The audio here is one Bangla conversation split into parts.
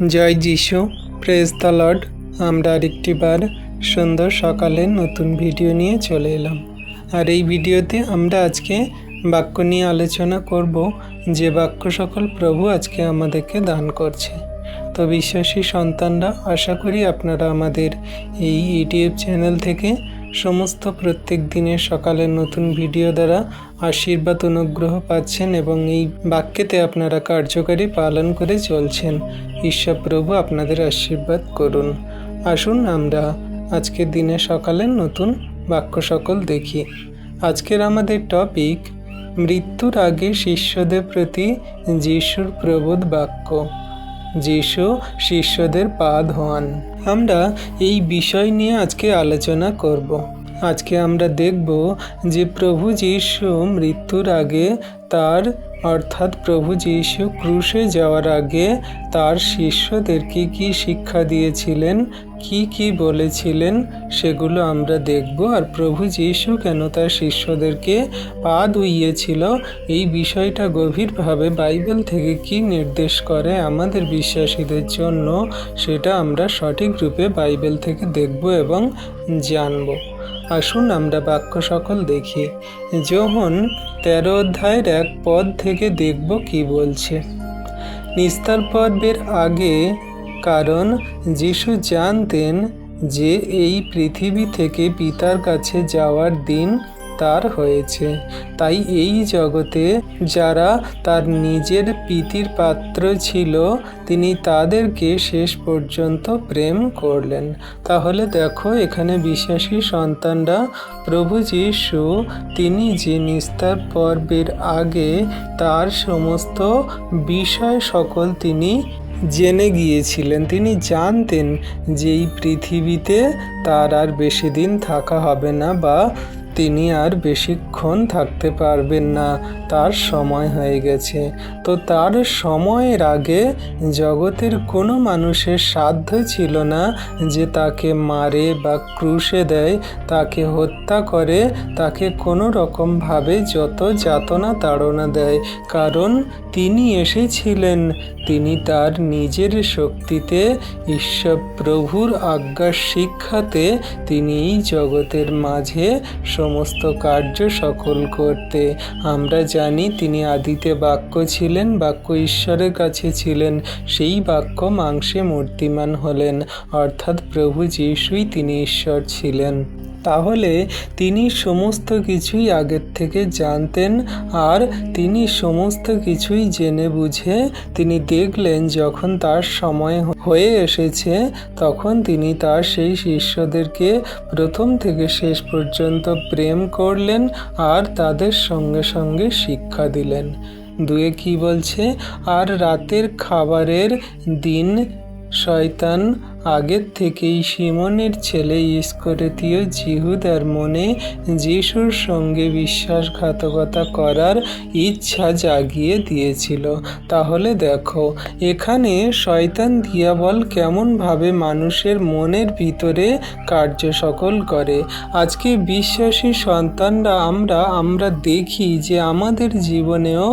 জয় যিশু, প্রেজ দ্য লর্ড। আমরা আরেকটি বার সুন্দর সকালে নতুন ভিডিও নিয়ে চলে এলাম। আর এই ভিডিওতে আমরা আজকে বাক্য নিয়ে আলোচনা করব, যে বাক্য সকল প্রভু আজকে আমাদেরকে দান করছে। তো বিশ্বাসী সন্তানরা, আশা করি আপনারা আমাদের এই ইউটিউব চ্যানেল থেকে সমস্ত প্রত্যেক দিনের সকালের নতুন ভিডিও দ্বারা আশীর্বাদ অনুগ্রহ পাচ্ছেন এবং এই বাক্যেতে আপনারা কার্যকারী পালন করে চলছেন। ঈশ্বর প্রভু আপনাদের আশীর্বাদ করুন। আসুন আমরা আজকের দিনে সকালের নতুন বাক্য সকল দেখি। আজকের আমাদের টপিক, মৃত্যুর আগে শিষ্যদের প্রতি যিশুর প্রবোধ বাক্য। যিশু শিষ্যদের পা ধোয়ান। আমরা এই বিষয় নিয়ে আজকে আলোচনা করব। আজকে আমরা দেখব যে প্রভু যিশু মৃত্যুর আগে অর্থাৎ প্রভু যিশু ক্রুশে যাওয়ার আগে তার শিষ্যদেরকে কি শিক্ষা দিয়েছিলেন, কি বলেছিলেন, সেগুলো আমরা দেখব। আর প্রভু যিশু কেন তার শিষ্যদেরকে পা ধুইয়েছিল, এই বিষয়টা গভীরভাবে বাইবেল থেকে কি নির্দেশ করে আমাদের বিশ্বাসীদের জন্য, সেটা আমরা সঠিক রূপে বাইবেল থেকে দেখব এবং জানব। আসুন আমরা বাক্য সকল দেখি। যোহন 13 অধ্যায়ের 1 পদ থেকে দেখব কি বলছে। নিস্তার পর্বের আগে, কারণ যিশু জানতেন যে এই পৃথিবী থেকে পিতার কাছে যাওয়ার দিন তার হয়েছে, তাই এই জগতে যারা তার নিজের প্রীতির পাত্র ছিল, তিনি তাদেরকে শেষ পর্যন্ত প্রেম করলেন। তাহলে দেখো, এখানে বিশ্বাসী সন্তানরা, প্রভু যিশু তিনি যে নিস্তার পর্বের আগে তার সমস্ত বিষয় সকল তিনি জেনে গিয়েছিলেন। তিনি জানতেন যে এই পৃথিবীতে তার আর বেশি দিন থাকা হবে না, বা তিনি আর বেশিক্ষণ থাকতে পারবেন না, তার সময় হয়ে গেছে। তো তার সময়ের আগে জগতের কোনো মানুষের সাধ্য ছিল না যে তাকে মারে বা ক্রুশে দেয়, তাকে হত্যা করে, তাকে কোনো রকমভাবে যত যাতনা তাড়না দেয়। কারণ তিনি এসেছিলেন, তিনি তার নিজের শক্তিতে, ঈশ্বর প্রভুর আজ্ঞার শিক্ষাতে তিনি এই জগতের মাঝে সমস্ত কার্য সকল করতে। আমরা জানি তিনি আদিতে বাক্য ছিলেন, বাক্য ঈশ্বরের কাছে ছিলেন, সেই বাক্য মাংসে মূর্তিমান হলেন, অর্থাৎ প্রভু যিশুই তিনি ঈশ্বর ছিলেন। তাহলে তিনি সমস্ত কিছুই আগের থেকে জানতেন, আর তিনি সমস্ত কিছুই জেনে বুঝে তিনি দেখলেন যখন তার সময় হয়ে এসেছে, তখন তিনি তার সেই শিষ্যদেরকে প্রথম থেকে শেষ পর্যন্ত প্রেম করলেন আর তাদের সঙ্গে সঙ্গে শিক্ষা দিলেন। 2 কি বলছে? আর রাতের খাবারের দিন শয়তান আগের থেকেই সিমনের ছেলে ইস্করিওতীয় যিহুদার মনে যিশুর সঙ্গে বিশ্বাসঘাতকতা করার ইচ্ছা জাগিয়ে দিয়েছিল। তাহলে দেখো, এখানে শয়তান দিয়াবল কেমনভাবে মানুষের মনের ভিতরে কার্য সকল করে। আজকে বিশ্বাসী সন্তানরা আমরা দেখি যে আমাদের জীবনেও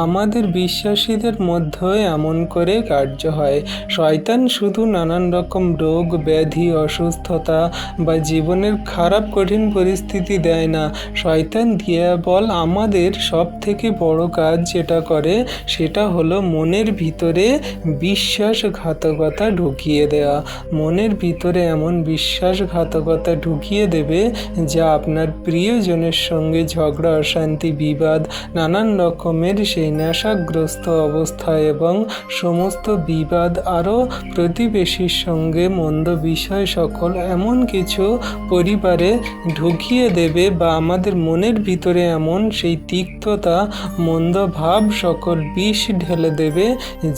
আমাদের বিশ্বাসীদের মধ্যে এমন করে কার্য হয়। শয়তান শুধু নানান রকম রোগ ব্যাধি অসুস্থতা বা জীবনের খারাপ কঠিন পরিস্থিতি দেয় না। শয়তান দিয়াবল আমাদের সব থেকে বড় কাজ যেটা করে, সেটা হলো মনের ভিতরে বিশ্বাসঘাতকতা ঢুকিয়ে দেওয়া। মনের ভিতরে এমন বিশ্বাসঘাতকতা ঢুকিয়ে দেবে যা আপনার প্রিয়জনের সঙ্গে ঝগড়া অশান্তি বিবাদ, নানান রকমের সেই নেশাগ্রস্ত অবস্থা এবং সমস্ত বিবাদ, আরও প্রতিবেশীর সঙ্গে মন্দ বিষয় সকল এমন কিছু পরিবারে ঢুকিয়ে দেবে, বা আমাদের মনের ভিতরে এমন সেই তিক্ততা মন্দ ভাব সকল বিষ ঢেলে দেবে,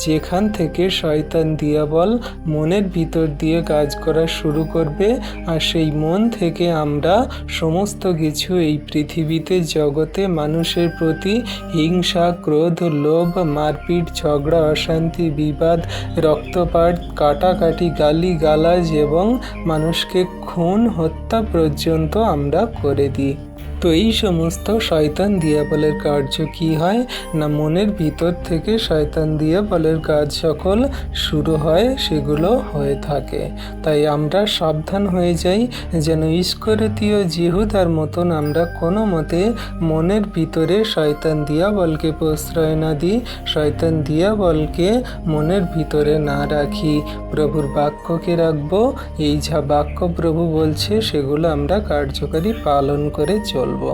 যেখান থেকে শয়তান দিয়াবল মনের ভিতর দিয়ে কাজ করা শুরু করবে। আর সেই মন থেকে আমরা সমস্ত কিছু এই পৃথিবীতে জগতে মানুষের প্রতি হিংসা ক্রোধ লোভ মারপিট ঝগড়া অশান্তি বিবাদ রক্তপাত কাটাকাটি গালি গালাজ এবং মানুষকে খুন হত্যা পর্যন্ত আমরা করে দিই। তো এই সমস্ত শয়তান দিয়াবলের কার্য কি হয় না, মনের ভিতর থেকে শয়তান দিয়াবলের কাজ সকল শুরু হয়, সেগুলো হয়ে থাকে। তাই আমরা সাবধান হয়ে যাই যেন ইস্করিতীয় জিহুদার মতন আমরা কোনো মতে মনের ভিতরে শয়তান দিয়াবলকে প্রশ্রয় না দিই, শয়তান দিয়াবলকে মনের ভিতরে না রাখি, প্রভুর বাক্যকে রাখবো। এই যা বাক্য প্রভু বলছে সেগুলো আমরা কার্যকারী পালন করে চলবো।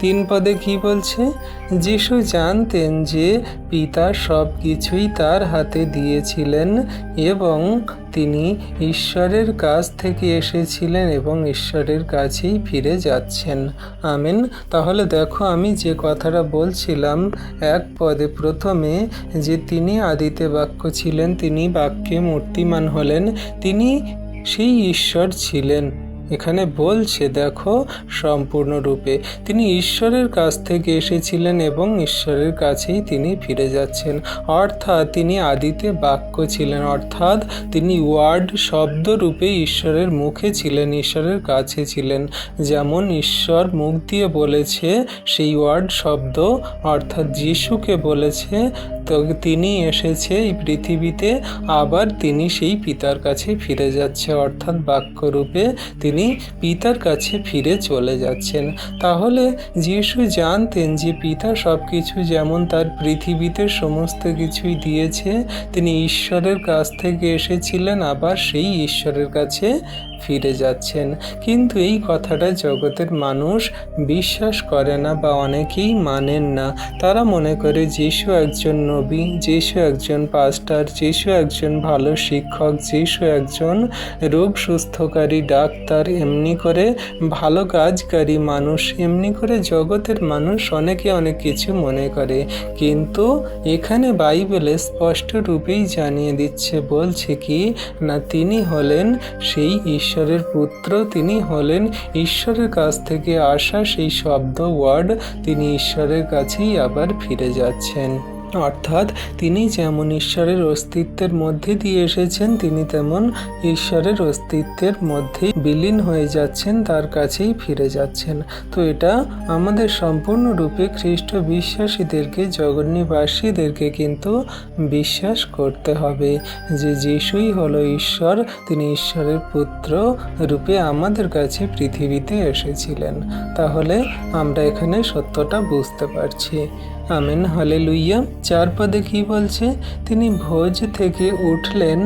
3 পদে কি বলছে? যিশু জানতেন যে পিতা সব কিছুই তার হাতে দিয়েছিলেন এবং তিনি ঈশ্বরের কাছ থেকে এসেছিলেন এবং ঈশ্বরের কাছেই ফিরে যাচ্ছেন। আমেন। তাহলে দেখো, আমি যে কথাটা বলছিলাম 1 পদে প্রথমে, যে তিনি আদিতে বাক্য ছিলেন, তিনি বাক্যে মূর্তিমান হলেন, তিনি সেই ঈশ্বর ছিলেন। এখানে বলছে দেখো, সম্পূর্ণরূপে তিনি ঈশ্বরের কাছ থেকে এসেছিলেন এবং ঈশ্বরের কাছেই তিনি ফিরে যাচ্ছেন। অর্থাৎ তিনি আদিতে বাক্য ছিলেন, অর্থাৎ তিনি ওয়ার্ড শব্দরূপে ঈশ্বরের মুখে ছিলেন, ঈশ্বরের কাছে ছিলেন। যেমন ঈশ্বর মুখ দিয়ে বলেছে সেই ওয়ার্ড শব্দ, অর্থাৎ যিশুকে বলেছে, তো তিনি এসেছে এই পৃথিবীতে, আবার তিনি সেই পিতার কাছে ফিরে যাচ্ছে, অর্থাৎ বাক্যরূপে তিনি পিতার কাছে ফিরে চলে যাচ্ছেন। তাহলে যিশু জানতেন যে পিতা সব কিছু, যেমন তার পৃথিবীতে সমস্ত কিছুই দিয়েছে, তিনি ঈশ্বরের কাছ থেকে এসেছিলেন, আবার সেই ঈশ্বরের কাছে ফিরে যাচ্ছেন। কিন্তু এই কথাটা জগতের মানুষ বিশ্বাস করে না বা অনেকেই মানেন না। তারা মনে করে যিশু একজন নবী, যিশু একজন পাস্টার, যিশু একজন ভালো শিক্ষক, যিশু একজন রোগ সুস্থকারী ডাক্তার, এমনি করে ভালো কাজকারী মানুষ, এমনি করে জগতের মানুষ অনেকে অনেক কিছু মনে করে। কিন্তু এখানে বাইবেলে স্পষ্ট রূপেই জানিয়ে দিচ্ছে, বলছে কি না, তিনি হলেন সেই ঈশ্বরের পুত্র, তিনি হলেন ঈশ্বরের কাছ থেকে আসা সেই শব্দ ওয়ার্ড, তিনি ঈশ্বরের কাছেই আবার ফিরে যাচ্ছেন। অর্থাৎ তিনি যেমন ঈশ্বরের অস্তিত্বের মধ্যে দিয়ে এসেছেন, তিনি তেমন ঈশ্বরের অস্তিত্বের মধ্যে বিলীন হয়ে যাচ্ছেন, তার কাছেই ফিরে যাচ্ছেন। তো এটা আমাদের সম্পূর্ণরূপে খ্রিস্ট বিশ্বাসীদেরকে, জগন্নিবাসীদেরকে কিন্তু বিশ্বাস করতে হবে যে যিশুই হলো ঈশ্বর, তিনি ঈশ্বরের পুত্র রূপে আমাদের কাছে পৃথিবীতে এসেছিলেন। তাহলে আমরা এখানে সত্যটা বুঝতে পারছি। Amen, hallelujah. 4 পদে কি বলছে? তিনি ভোজ থেকে উঠলেন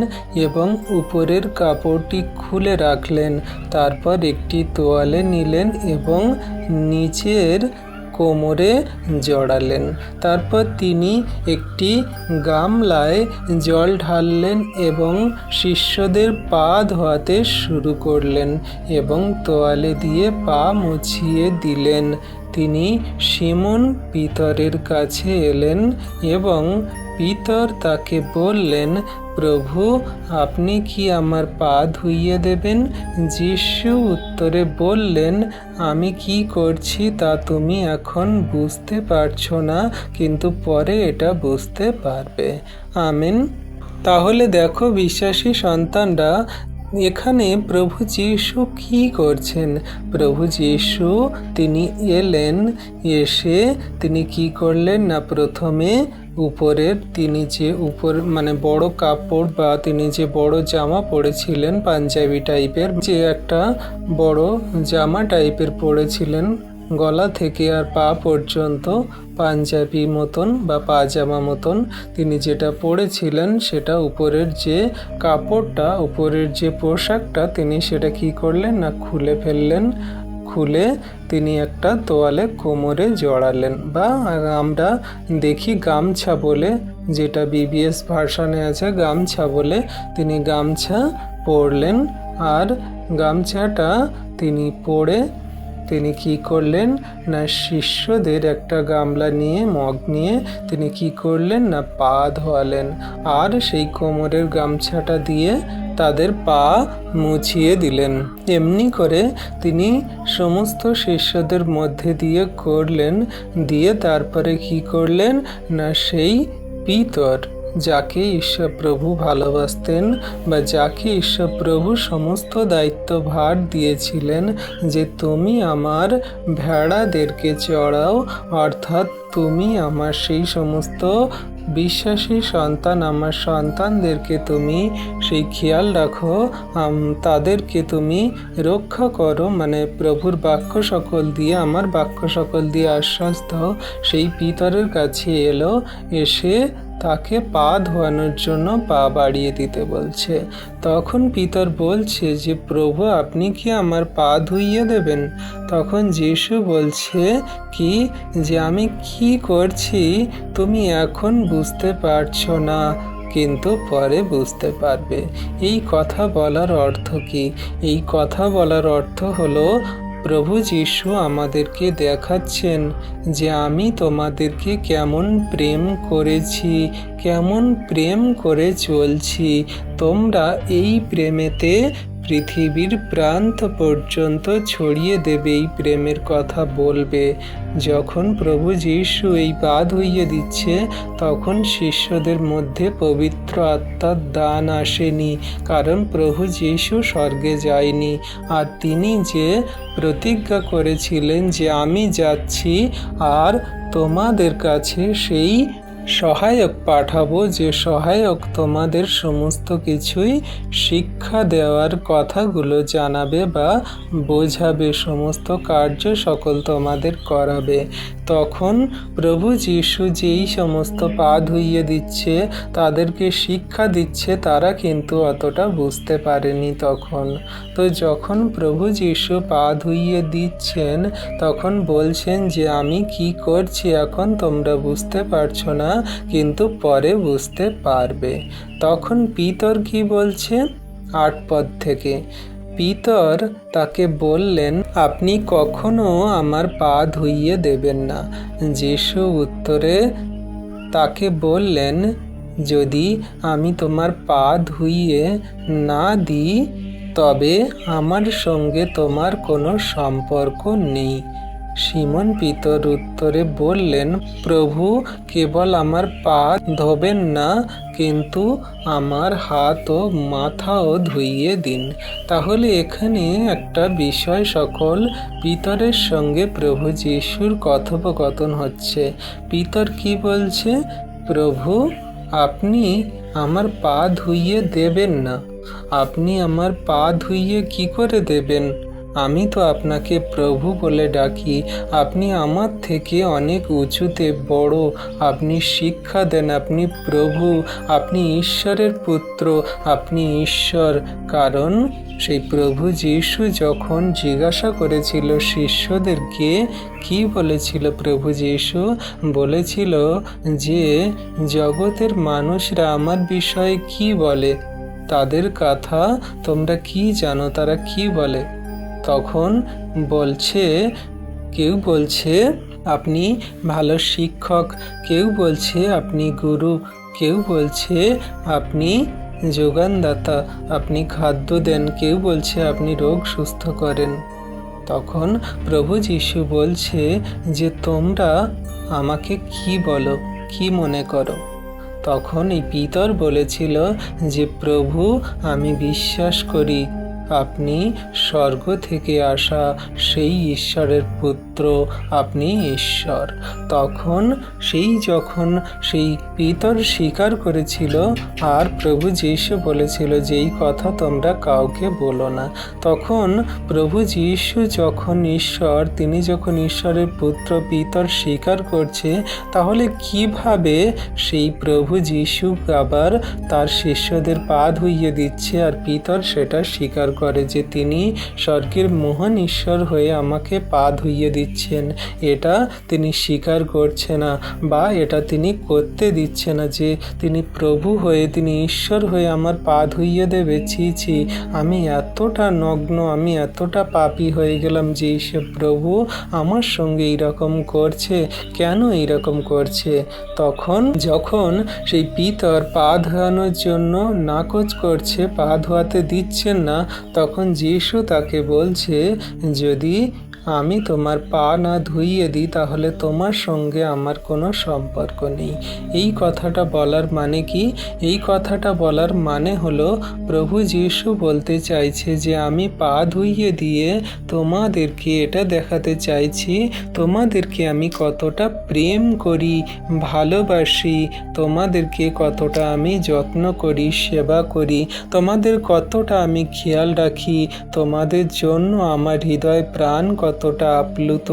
এবং উপরের কাপড়টি খুলে রাখলেন, তারপর একটি তোয়ালে নিলেন এবং নিচের কোমরে জড়ালেন। তারপর তিনি একটি গামলায় জল ঢাললেন এবং শিষ্যদের পা ধোয়াতে শুরু করলেন এবং তোয়ালে দিয়ে পা মুছিয়ে দিলেন। তিনি সিমন পিতরের কাছে এলেন এবং পিতর তাকে বললেন, প্রভু, আপনি কি আমার পা ধুইয়ে দেবেন? যিশু উত্তরে বললেন, আমি কি করছি তা তুমি এখন বুঝতে পারছো না, কিন্তু পরে এটা বুঝতে পারবে। আমেন। তাহলে দেখো বিশ্বাসী সন্তানরা, এখানে প্রভু যিশু কি করছেন? প্রভু যিশু তিনি এলেন, এসে তিনি কি করলেন না, প্রথমে উপরের তিনি যে বড় কাপড় বা তিনি যে বড় জামা পরেছিলেন, পাঞ্জাবি টাইপের যে একটা বড় জামা টাইপের পরেছিলেন, গলা থেকে আর পা পর্যন্ত পাঞ্জাবি মতন বা পাজামা মতন তিনি যেটা পরেছিলেন, সেটা উপরের যে কাপড়টা, উপরের যে পোশাকটা, তিনি সেটা কি করলেন না, খুলে ফেললেন। খুলে তিনি একটা তোয়ালে কোমরে জড়ালেন, বা আমরা দেখি গামছা বলে, যেটা বিবিএস ভার্সনে আছে গামছা বলে, তিনি গামছা পরলেন। আর গামছাটা তিনি পরে তিনি কি করলেন না, শিষ্যদের একটা গামলা নিয়ে, মগ নিয়ে তিনি কি করলেন না, পা ধোয়ালেন। আর সেই কোমরের গামছাটা দিয়ে তাদের পা মুছিয়ে দিলেন। এমনি করে তিনি সমস্ত শিষ্যদের মধ্যে দিয়ে করলেন, দিয়ে তারপরে কি করলেন না, সেই পিতর যাকে ঈশ্বর প্রভু ভালোবাসতেন বা যাকে ঈশ্বর প্রভু সমস্ত দায়িত্বভার দিয়েছিলেন যে তুমি আমার ভেড়াদেরকে চড়াও, অর্থাৎ তুমি আমার সেই সমস্ত বিশ্বাসী সন্তান, আমার সন্তানদেরকে তুমি সেই খেয়াল রাখো, তাদেরকে তুমি রক্ষা করো, মানে প্রভুর বাক্য সকল দিয়ে, আমার বাক্য সকল দিয়ে আশ্বাস দাও। সেই পিতরের কাছে এলো, এসে তাকে পা ধোয়ানোর জন্য পা বাড়িয়ে দিতে বলছে। তখন পিতর বলছে যে প্রভু আপনি কি আমার পা ধুইয়ে দেবেন? তখন যিশু বলছে কি যে আমি কি করছি তুমি এখন বুঝতে পারছো না, কিন্তু পরে বুঝতে পারবে। এই কথা বলার অর্থ কি? এই কথা বলার অর্থ হলো প্রভু যিশু আমাদেরকে দেখাচ্ছেন যে আমি তোমাদেরকে কেমন প্রেম করেছি, কেমন প্রেম করে চলছি। তোমরা এই প্রেমেতে পৃথিবীর প্রান্ত পর্যন্ত ছড়িয়ে দেবে, এই প্রেমের কথা বলবে। যখন প্রভু যিশু এই পা ধুইয়ে দিচ্ছে তখন শিষ্যদের মধ্যে পবিত্র আত্মার দান আসেনি, কারণ প্রভু যিশু স্বর্গে যায়নি। আর তিনি যে প্রতিজ্ঞা করেছিলেন যে আমি যাচ্ছি আর তোমাদের কাছে সেই সহায়ক পাঠাবো, যে সহায়ক তোমাদের সমস্ত কিছুই শিক্ষা দেওয়ার কথাগুলো জানাবে বা বোঝাবে, সমস্ত কার্য সকল তোমাদের করাবে। তখন প্রভু যিশু যেই সমস্ত পা ধুইয়ে দিচ্ছে, তাদেরকে শিক্ষা দিচ্ছে, তারা কিন্তু অতটা বুঝতে পারেনি তখন। তো যখন প্রভু যিশু পা ধুইয়ে দিচ্ছেন তখন বলছেন যে আমি কি করছি এখন তোমরা বুঝতে পারছো না, কিন্তু পরে বুঝতে পারবে। তখন পিতর কি বলছে 8 পদ থেকে, পিতর তাকে বললেন আপনি কখনো আমার পা ধুইয়ে দেবেন না। যিশু উত্তরে তাকে বললেন যদি আমি তোমার পা ধুইয়ে না দিই তবে আমার সঙ্গে তোমার কোনো সম্পর্ক নেই। সিমন পিতর উত্তরে বললেন প্রভু কেবল আমার পা ধোবেন না, কিন্তু আমার হাত ও মাথাও ধুইয়ে দিন। তাহলে এখানে একটা বিষয়, সকল পিতরের সঙ্গে প্রভু যিশুর কথোপকথন হচ্ছে। পিতর কি বলছে? প্রভু আপনি আমার পা ধুইয়ে দেবেন না। আপনি আমার পা ধুইয়ে কি করে দেবেন? আমি তো আপনাকে প্রভু বলে ডাকি, আপনি আমার থেকে অনেক উঁচুতে বড়, আপনি শিক্ষা দেন, আপনি প্রভু, আপনি ঈশ্বরের পুত্র, আপনি ঈশ্বর। কারণ সেই প্রভু যিশু যখন জিজ্ঞাসা করেছিল শিষ্যদেরকে, কি বলেছিল প্রভু যিশু? বলেছিল যে জগতের মানুষরা আমার বিষয়ে কি বলে, তাদের কথা তোমরা কি জানো, তারা কি বলে? তখন বলছে, কেউ বলছে আপনি ভালো শিক্ষক, কেউ বলছে আপনি গুরু, কেউ বলছে আপনি যোগানদাতা, আপনি খাদ্য দেন, কেউ বলছে আপনি রোগ সুস্থ করেন। তখন প্রভু যিশু বলছে যে তোমরা আমাকে কি বলো, কি মনে করো? তখন এই পিতর বলেছিল যে প্রভু আমি বিশ্বাস করি আপনি স্বর্গ থেকে আসা সেই ঈশ্বরের পুত্র, আপনি ঈশ্বর। তখন যখন সেই পিতর স্বীকার করেছিল আর প্রভু যিশু বলেছিল যে এই কথা তোমরা কাউকে বলো না, তখন প্রভু যিশু যখন ঈশ্বর, তিনি যখন ঈশ্বরের পুত্র, পিতর স্বীকার করছে, তাহলে কিভাবে সেই প্রভু যিশু আবার তার শিষ্যদের পা ধুইয়ে দিচ্ছে আর পিতর সেটা স্বীকার করে যে তিনি স্বর্গের মহান ঈশ্বর হয়ে আমাকে পা ধুইয়ে দিচ্ছেন? এটা তিনি স্বীকার করছে না বা এটা তিনি করতে দিচ্ছে না যে তিনি প্রভু হয়ে, তিনি ঈশ্বর হয়ে আমার পা ধুইয়ে দেবে। ছি, আমি এতটা নগ্ন, আমি এতটা পাপী হয়ে গেলাম যে ঈশ্বর প্রভু আমার সঙ্গে এইরকম করছে, কেন এইরকম করছে? তখন যখন সেই পিতর পা ধোয়ানোর জন্য নাকচ করছে, পা ধোয়াতে দিচ্ছেন না, তখন যিশু তাকে বলছে যদি আমি তোমার পা না ধুইয়ে দিই তাহলে তোমার সঙ্গে আমার কোনো সম্পর্ক নেই। এই কথাটা বলার মানে কি? এই কথাটা বলার মানে হলো প্রভু যীশু বলতে চাইছে যে আমি পা ধুইয়ে দিয়ে তোমাদেরকে এটা দেখাতে চাইছি তোমাদেরকে আমি কতটা প্রেম করি, ভালোবাসি, তোমাদেরকে কতটা আমি যত্ন করি, সেবা করি, তোমাদের কতটা আমি খেয়াল রাখি, তোমাদের জন্য আমার হৃদয় প্রাণ কতটা আপ্লুত,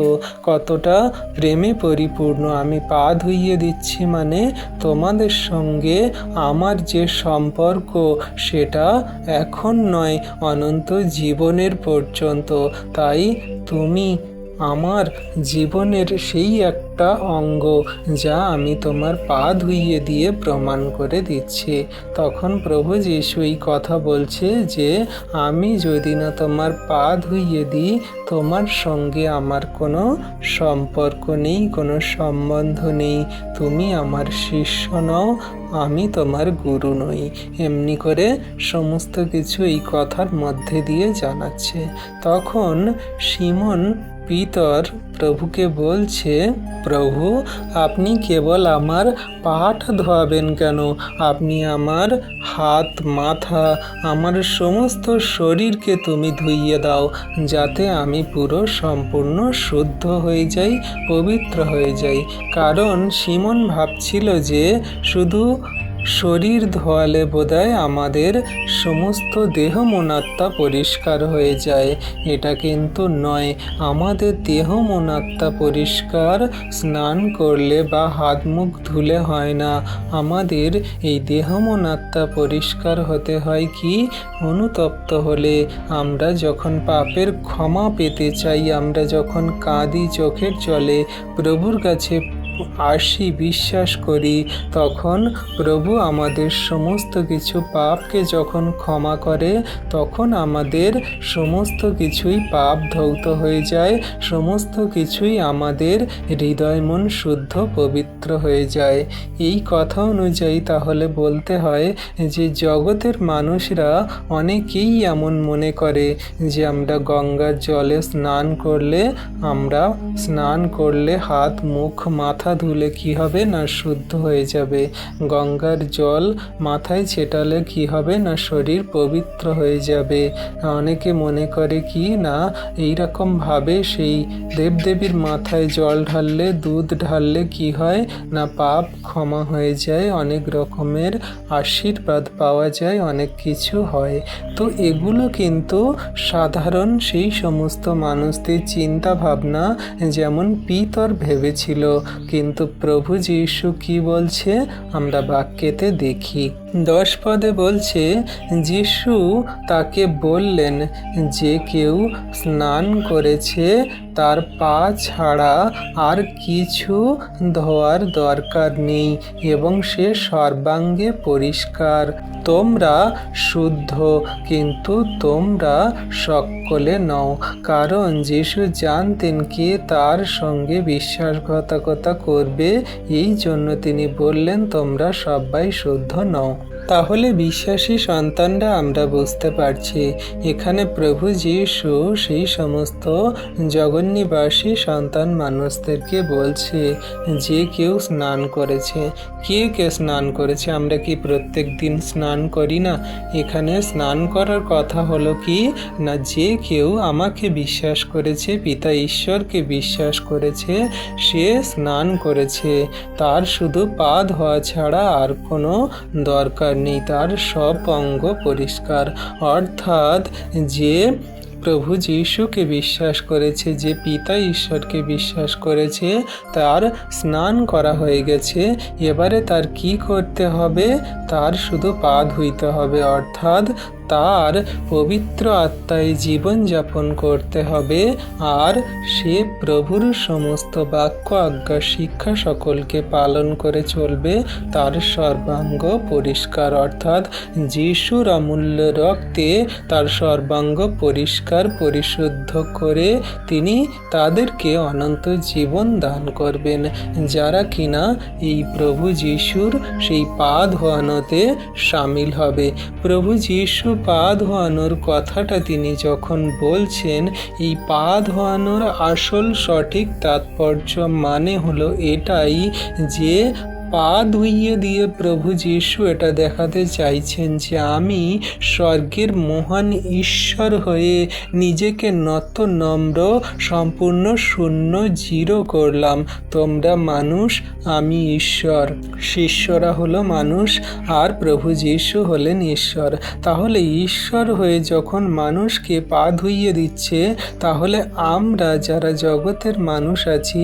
কতটা প্রেমে পরিপূর্ণ। আমি পা ধুইয়ে দিচ্ছি মানে তোমাদের সঙ্গে আমার যে সম্পর্ক সেটা এখন নয়, অনন্ত জীবনের পর্যন্ত। তাই তুমি আমার জীবনের সেই একটা অঙ্গ যা আমি তোমার পা ধুইয়ে দিয়ে প্রমাণ করে দিচ্ছি। তখন প্রভু যীশু এই কথা বলছে যে আমি যদি না তোমার পা ধুইয়ে দিই তোমার সঙ্গে আমার কোনো সম্পর্ক নেই, কোনো সম্বন্ধ নেই, তুমি আমার শিষ্য নও, আমি তোমার গুরু নই। এমনি করে সমস্ত কিছু এই কথার মধ্যে দিয়ে জানাচ্ছে। তখন সিমন পিতর প্রভুকে বলছে, প্রভু আপনি কেবল আমার পাটা ধোয়াবেন কেন? আপনি আমার হাত, মাথা, আমার সমস্ত শরীরকে তুমি ধুইয়ে দাও যাতে আমি পুরো সম্পূর্ণ শুদ্ধ হয়ে যাই, পবিত্র হয়ে যাই। কারণ সিমন ভাবছিল যে শুধু শরীর ধোয়ালে বোধহয় আমাদের সমস্ত দেহ মনাত্মা পরিষ্কার হয়ে যায়। এটা কিন্তু নয়। আমাদের দেহ মনাত্মা পরিষ্কার স্নান করলে বা হাত মুখ ধুলে হয় না। আমাদের এই দেহ মনাত্মা পরিষ্কার হতে হয় কি? অনুতপ্ত হলে, আমরা যখন পাপের ক্ষমা পেতে চাই, আমরা যখন কাঁদি চোখের জলে প্রভুর কাছে আসি, বিশ্বাস করি, তখন প্রভু আমাদের সমস্ত কিছু পাপকে যখন ক্ষমা করে তখন আমাদের সমস্ত কিছুই পাপ ধৌত হয়ে যায়, সমস্ত কিছুই আমাদের হৃদয় মন শুদ্ধ পবিত্র হয়ে যায়। এই কথা অনুযায়ী তাহলে বলতে হয় যে জগতের মানুষরা অনেকেই এমন মনে করে যে আমরা গঙ্গার জলে স্নান করলে হাত মুখ মাথা ধুলে কি হবে না শুদ্ধ হয়ে যাবে, গঙ্গার জল মাথায় ছেটালে কি হবে না শরীর পবিত্র হয়ে যাবে। অনেকে মনে করে কি না এইরকম ভাবে সেই দেবদেবীর মাথায় জল ঢাললে, দুধ ঢাললে কি হয় না পাপ ক্ষমা হয়ে যায়, অনেক রকমের আশীর্বাদ পাওয়া যায়, অনেক কিছু হয়। তো এগুলো কিন্তু সাধারণ সেই সমস্ত মানুষদের চিন্তা ভাবনা, যেমন পিতর ভেবেছিল। কিন্তু প্রভু যীশু কি বলছে আমরা বাক্যেতে দেখি। 10 পদে বলছে, যীশু তাকে বললেন, যে কেউ স্নান করেছে তার পা ছাড়া আর কিছু ধোয়ার দরকার নেই এবং সে সর্বাঙ্গে পরিষ্কার। তোমরা শুদ্ধ, কিন্তু তোমরা সকলে নও। কারণ যীশু জানতেন কে তার সঙ্গে বিশ্বাসঘাতকতা করবে, এই জন্য তিনি বললেন তোমরা সবাই শুদ্ধ নও। তাহলে বিশ্বাসী সন্তানরা আমরা বুঝতে পারছি এখানে প্রভু যীশু সেই সমস্ত জগন্নিবাসী সন্তান মানুষদেরকে বলছে যে কেউ স্নান করেছে। কে স্নান করেছে? আমরা কি প্রত্যেক দিন স্নান করি না? এখানে স্নান করার কথা হলো কি না, যে কেউ আমাকে বিশ্বাস করেছে, পিতা ঈশ্বরকে বিশ্বাস করেছে, সে স্নান করেছে। তার শুধু পা ধোয়া ছাড়া আর কোনো দরকার নেই, তার সব অঙ্গ পরিষ্কার। অর্থাৎ যে প্রভু যীশুকে বিশ্বাস করেছে, যে পিতা ঈশ্বরকে বিশ্বাস করেছে, তার স্নান করা হয়ে গেছে। এবারে তার কি করতে হবে? তার শুধু পা ধুইতে হবে, অর্থাৎ তার পবিত্র আত্মায় জীবনযাপন করতে হবে। আর সে প্রভুর সমস্ত বাক্য আজ্ঞা শিক্ষা সকলকে পালন করে চলবে। তার সর্বাঙ্গ পরিষ্কার, অর্থাৎ যিশুর অমূল্য রক্তে তার সর্বাঙ্গ পরিষ্কার পরিশুদ্ধ করে তিনি তাদেরকে অনন্ত জীবন দান করবেন, যারা কিনা এই প্রভু যিশুর সেই পা ধোয়ানোতে সামিল হবে। প্রভু যিশু পা ধোয়ানোর কথাটা তিনি যখন বলছেন, এই পা ধোয়ানোর আসল সঠিক তাৎপর্য মানে হলো এটাই যে পা ধুইয়ে দিয়ে প্রভু যীশু এটা দেখাতে চাইছেন যে আমি স্বর্গের মহান ঈশ্বর হয়ে নিজেকে নত নম্র সম্পূর্ণ শূন্য জিরো করলাম। তোমরা মানুষ, আমি ঈশ্বর। শিষ্যরা হলো মানুষ আর প্রভু যীশু হলেন ঈশ্বর। তাহলে ঈশ্বর হয়ে যখন মানুষকে পা ধুইয়ে দিচ্ছে, তাহলে আমরা যারা জগতের মানুষ আছি,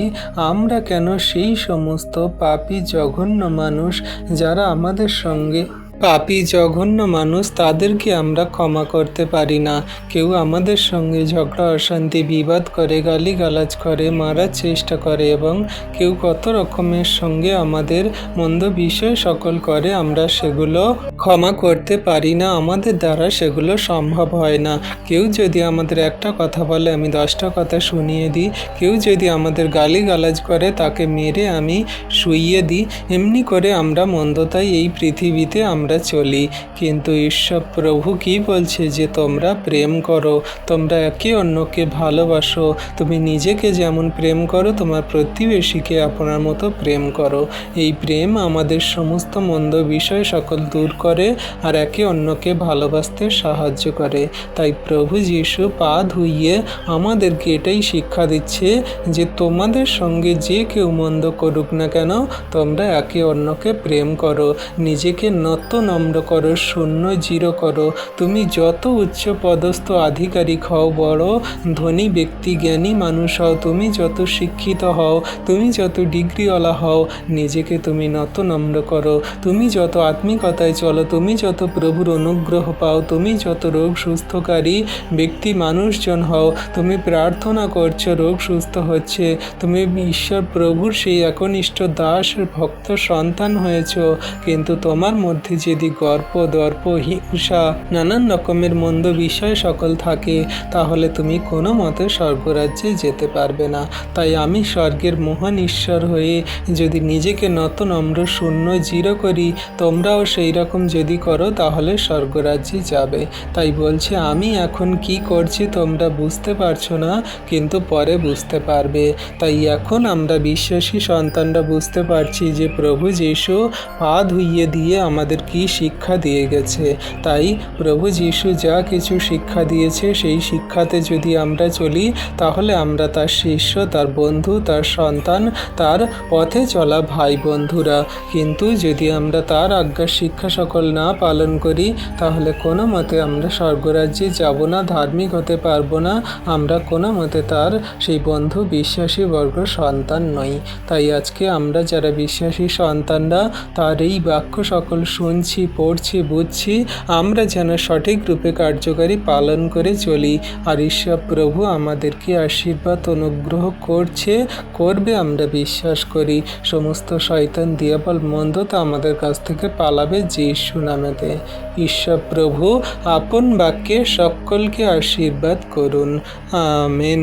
আমরা কেন সেই সমস্ত পাপী জঘন্য মানুষ যারা আমাদের সঙ্গে পাপী জঘন্য মানুষ, তাদেরকে আমরা ক্ষমা করতে পারি না? কেউ আমাদের সঙ্গে ঝগড়া অশান্তি বিবাদ করে, গালিগালাজ করে, মারার চেষ্টা করে এবং কেউ কত রকমের সঙ্গে আমাদের মন্দ বিষয় সকল করে, আমরা সেগুলো ক্ষমা করতে পারি না। আমাদের দ্বারা সেগুলো সম্ভব হয় না। কেউ যদি আমাদের একটা কথা বলে, আমি 10টা কথা শুনিয়ে দিই। কেউ যদি আমাদের গালিগালাজ করে, তাকে মেরে আমি শুইয়ে দিই। এমনি করে আমরা মন্দতায় এই পৃথিবীতে আমরা চলি। কিন্তু ঈশ্বর প্রভু কি বলছে যে তোমরা প্রেম করো, তোমরা একে অন্যকে ভালোবাসো। তুমি নিজেকে যেমন প্রেম করো, তোমার প্রতিবেশীকে আপনার মতো প্রেম করো। এই প্রেম আমাদের সমস্ত মন্দ বিষয় সকল দূর করে আর একে অন্যকে ভালোবাসতে সাহায্য করে। তাই প্রভু যীশু পা ধুইয়ে আমাদেরকে এটাই শিক্ষা দিচ্ছে যে তোমাদের সঙ্গে যে কেউ মন্দ করুক না কেন, তোমরা একে অন্যকে প্রেম করো, নিজেকে নত নম্র করো, শূন্য জিরো করো। তুমি যত উচ্চ পদস্থ আধিকারিক হও, বড় ধনী ব্যক্তি, জ্ঞানী মানুষ হও, তুমি যত শিক্ষিত হও, তুমি যত ডিগ্রিওয়ালা হও, নিজেকে তুমি নত নম্র করো। তুমি যত আত্মিকতায় চলো, তুমি যত প্রভুর অনুগ্রহ পাও, তুমি যত রোগ সুস্থকারী ব্যক্তি মানুষজন হও, তুমি প্রার্থনা করছো, রোগ সুস্থ হচ্ছে, তুমি ঈশ্বর প্রভুর সেই একনিষ্ঠ দাস ভক্ত সন্তান হয়েছ, কিন্তু তোমার মধ্যে যদি গর্ব, দর্প, হিংসা, নানান রকমের মন্দ বিষয় সকল থাকে, তাহলে তুমি কোনো মতে স্বর্গরাজ্যে যেতে পারবে না। তাই আমি স্বর্গের মহান ঈশ্বর হয়ে যদি নিজেকে নত নম্র শূন্য জিরো করি, তোমরাও সেই রকম যদি করো, তাহলে স্বর্গরাজ্যে যাবে। তাই বলছে আমি এখন কি করছি তোমরা বুঝতে পারছো না, কিন্তু পরে বুঝতে পারবে। তাই এখন আমরা বিশ্বাসী সন্তানরা বুঝতে পারছি যে প্রভু যীশু পা ধুইয়ে দিয়ে আমাদের কি শিক্ষা দিয়ে গেছে। তাই প্রভু যীশু যা কিছু শিক্ষা দিয়েছে, সেই শিক্ষাতে যদি আমরা চলি, তাহলে আমরা তার শিষ্য, তার বন্ধু, তার সন্তান, তার পথে চলা ভাই বন্ধুরা। কিন্তু যদি আমরা তার আজ্ঞা শিক্ষা সকল না পালন করি, তাহলে কোনো মতে আমরা স্বর্গরাজ্যে যাব না, ধার্মিক হতে পারবো না, আমরা কোনো মতে তার সেই বন্ধু বিশ্বাসী বর্গ সন্তান নই। তাই আজকে আমরা যারা বিশ্বাসী সন্তানরা, তার এই বাক্য সকল শুনছি, পড়ছি, বুঝছি, আমরা যেন সঠিক রূপে কার্যকারী পালন করে চলি। আর ঈশ্বর প্রভু আমাদেরকে আশীর্বাদ অনুগ্রহ করবে আমরা বিশ্বাস করি। সমস্ত শয়তান দিয়াবল মন্দতা আমাদের কাছ থেকে পালাবে যীশু নামেতে। ঈশ্বর প্রভু আপন বাক্যে সকলকে আশীর্বাদ করুন। আমেন।